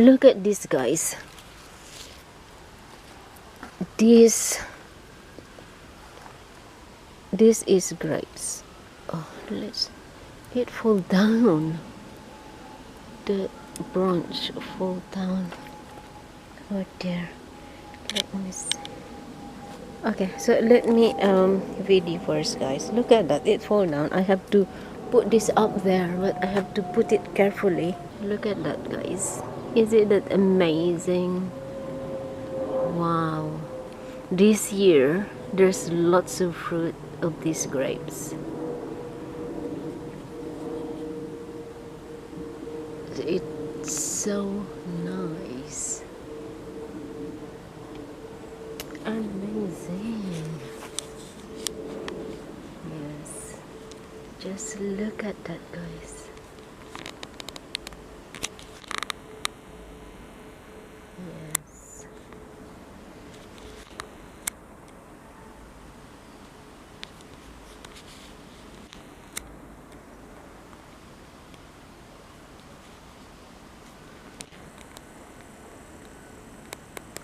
Look at this, guys. This is grapes. Oh, let's it fall down. The branch fall down. Oh dear. Let me see. Okay, so let me video first, guys. Look at that. It fall down. I have to put this up there, but I have to put it carefully. Look at that, guys. Is it that amazing? Wow. This year, there's lots of fruit of these grapes. It's so nice. Amazing. Yes. Just look at that, guys. Yes.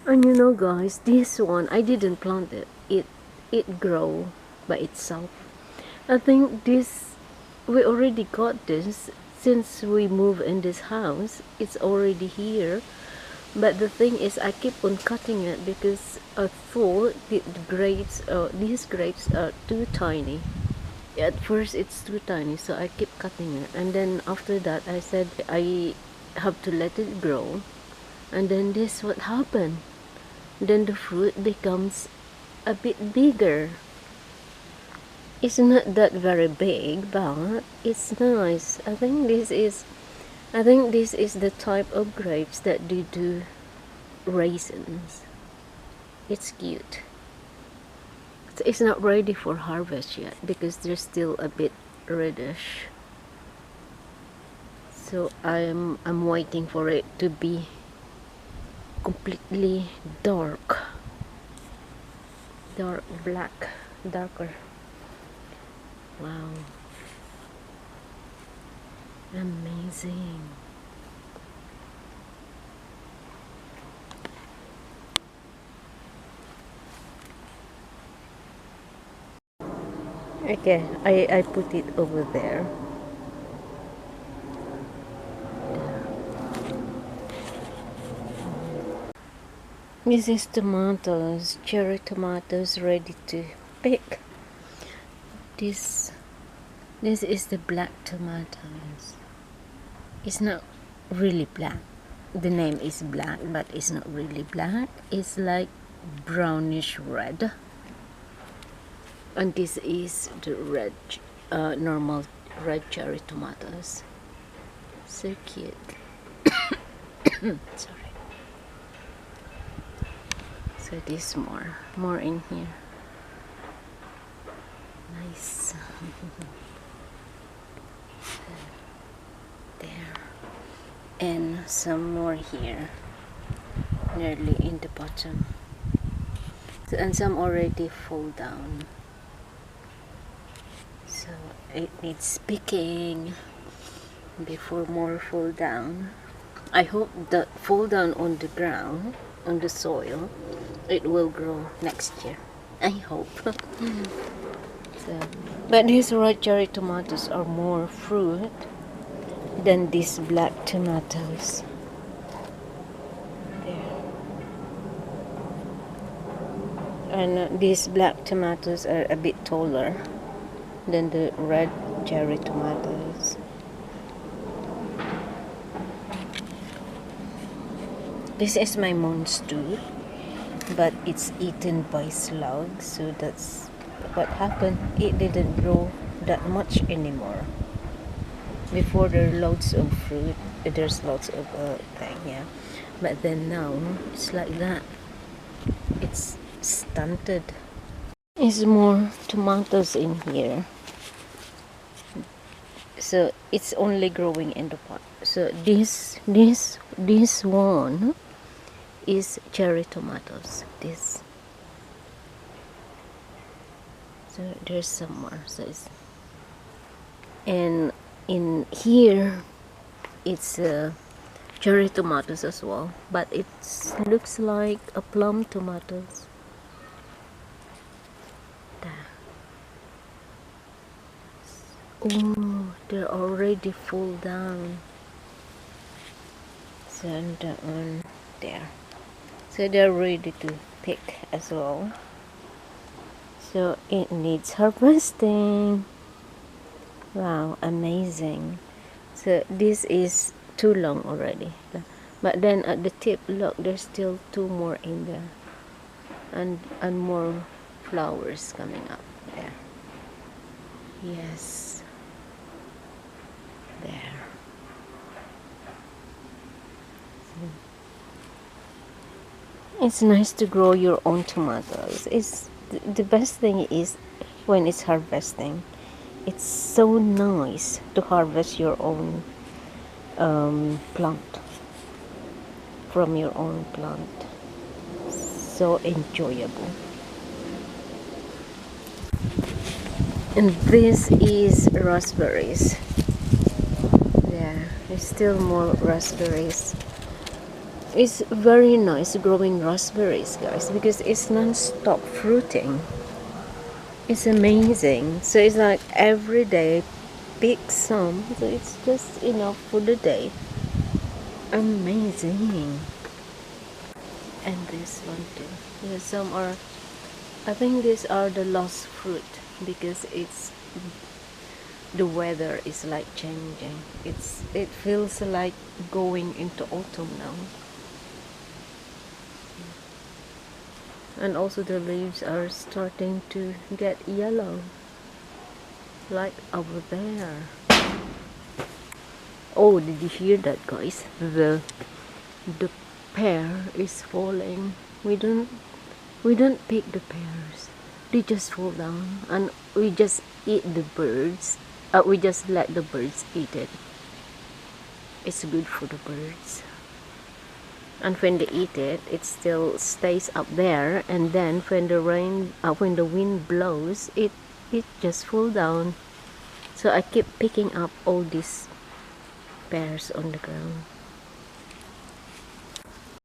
And you know, guys, this one I didn't plant it. It grow by itself. I think this we already got this since we moved in this house. It's already here. But the thing is, I keep on cutting it because I thought the grapes, these grapes are too tiny. At first, it's too tiny, so I keep cutting it. And then after that, I said I have to let it grow. And then this what happened. Then the fruit becomes a bit bigger. It's not that very big, but it's nice. I think this is the type of grapes that they do raisins. It's cute. It's not ready for harvest yet because they're still a bit reddish. So I'm waiting for it to be completely dark black, darker. Wow, amazing. Okay, I put it over there. This is tomatoes, cherry tomatoes ready to pick. This is the black tomatoes. It's not really black. The name is black, but it's not really black. It's like brownish red. And this is the red, normal red cherry tomatoes. So cute. Sorry. So this more in here. Nice. There. And some more here. Nearly in the bottom. And some already fall down. So it needs picking before more fall down. I hope that fall down on the ground, on the soil, it will grow next year. I hope. So, but these red cherry tomatoes are more fruit than these black tomatoes. There. And these black tomatoes are a bit taller than the red cherry tomatoes. This is my monster, but it's eaten by slugs, so that's what happened. It didn't grow that much anymore. Before there are loads of fruit, there's lots of thing, yeah. But then now it's like that. It's stunted. There's more tomatoes in here. So it's only growing in the pot. So this one is cherry tomatoes. This. So there's some more. So it's, and in here it's cherry tomatoes as well, but it looks like a plum tomatoes. There. Oh, they're already full down. So that one there. So they're ready to pick as well. So it needs harvesting. Wow, amazing. So this is too long already. But then at the tip, look, there's still two more in there. And more flowers coming up there. Yes. There. It's nice to grow your own tomatoes. It's the best thing is when it's harvesting. It's so nice to harvest your own plant from your own plant. So enjoyable. And this is raspberries. Yeah, there's still more raspberries. It's very nice growing raspberries, guys, because it's non-stop fruiting. It's amazing. So it's like every day pick some, so it's just enough for the day. Amazing. And this one too. Yeah, some are, I think these are the last fruit because it's the weather is like changing. It feels like going into autumn now. And also the leaves are starting to get yellow, like over there. Oh, did you hear that, guys? The pear is falling. We don't pick the pears. They just fall down, and we just eat the birds. We just let the birds eat it. It's good for the birds. And when they eat it, it still stays up there. And then when the wind blows, it just fall down. So I keep picking up all these pears on the ground.